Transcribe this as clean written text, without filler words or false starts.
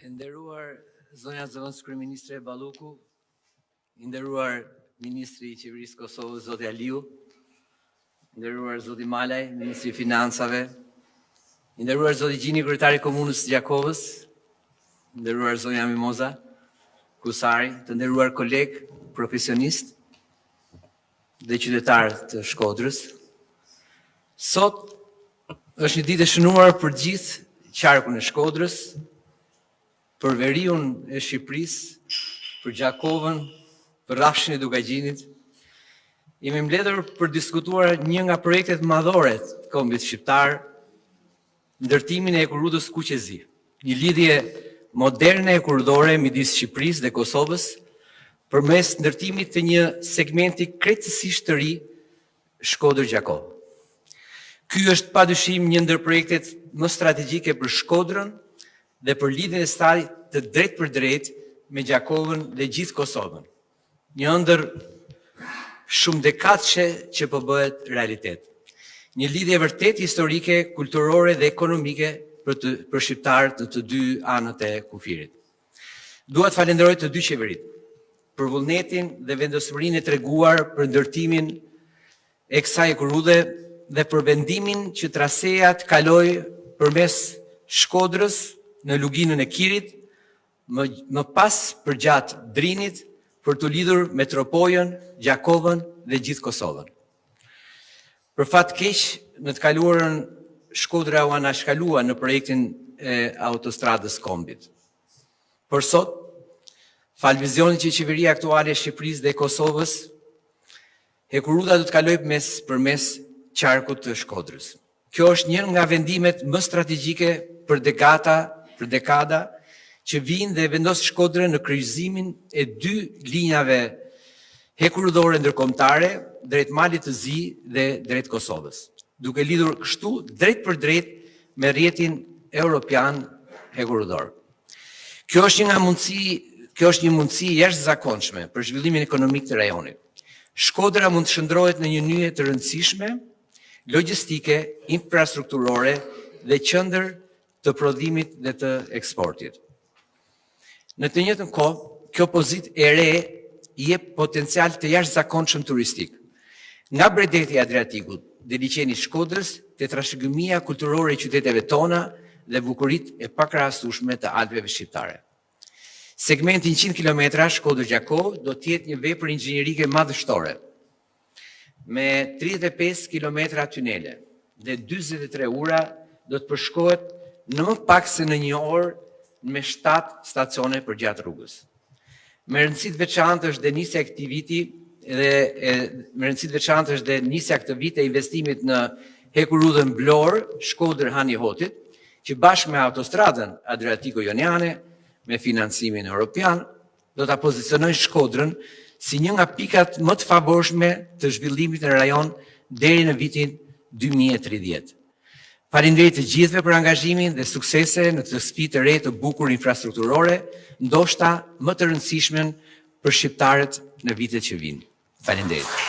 Nderuar zonja zëvendës kryeministre Balluku, nderuar ministri i Qeverisë Kosovës zoti Aliu, nderuar zoti Malaj, ministri i Financave, nderuar zoti Gjini, kryetari i Komunës së Gjakovës, nderuar zonja Mimoza Kusari, të nderuar koleg, profesionist dhe qytetarë të Shkodrës. Sot është një ditë e shënuar për gjithë qarkun e Shkodrës, për veriun e Shqipërisë, për Gjakovën, për rrafshin e Dukagjinit. Jemi mbledhur për diskutuar një nga projektet madhore të kombit shqiptar, ndërtimin e ekurrutës Kuqezi, një lidhje moderne e kurridore midis Shqipërisë dhe Kosovës, përmes ndërtimit të një segmenti krejtësisht të ri Shkodër-Gjakovë. Ky është padyshim një ndër projektet më strategjike për Shkodrën dhe për lidhjen e saj të drejtë për drejtë me Gjakovën dhe gjithë Kosovën. Një ëndër shumë dekadëshe që po bëhet realitet. Një lidhje vërtet historike, kulturore dhe ekonomike për shqiptarët në të dy anët e kufirit. Dua të falenderoj të dy qeveritë për vullnetin dhe vendosmërinë e treguar për ndërtimin e kësaj ekurrute dhe për vendimin që traseja të kalojë përmes Shkodrës në luginën e Kirit, më pas përgjatë Drinit, për të lidhur Metropojën, Gjakovën dhe gjithë Kosovën. Për fat keq, në të kaluarën Shkodra u anashkalua në projektin e autostradës kombit. Por sot, fal vizionit që qeveria aktuale e Shqipërisë dhe Kosovës, ekurruta do të kalojë përmes qarkut të Shkodrës. Kjo është një nga vendimet më strategjike për dekada që vinë dhe vendos Shkodrën në kryqëzimin e dy linjave hekurudore ndërkombëtare drejt malit të Zi dhe drejt Kosovës, duke lidhur kështu drejt për drejt me rrjetin europian hekurudor. Kjo është një mundësi jashtëzakonshme për zhvillimin ekonomik të rajonit. Shkodra mund të shndrohet në një nyje të rëndësishme, logjistike, infrastrukturore dhe qendër të prodhimit dhe të eksportit. Në të njëjtën kohë, kjo pozitë e re i jep potencial të jashtëzakonshëm turistik. Nga bredeti i Adriatikut dhe liçeni i Shkodrës, te trashëgimia kulturore e qyteteve tona dhe bukuritë e pakrahasueshme të Alpeve shqiptare. Segmenti 100 km Shkodër-Gjakovë do të jetë një vepër inxhinierike madhështore, me 35 km tunele dhe 43 ura do të përshkohet në më pak se në një orë me 7 stacione për gjatë rrugës. Me rëndësi të veçantë është dhe nisja e këtij viti këtë vit e investimit në hekurrudhën Vlorë, Shkodër-Hani Hotit, që bashkë me autostradën Adriatiko-Joniane me financimin evropian do ta pozicionojë Shkodrën si një nga pikat më të favorshme të zhvillimit në rajon deri në vitin 2030. Faleminderit të gjithëve për angazhimin dhe suksese në këtë sfidë të re të bukur infrastrukturore, ndoshta më të rëndësishmen për shqiptarët në vitet që vijnë. Faleminderit.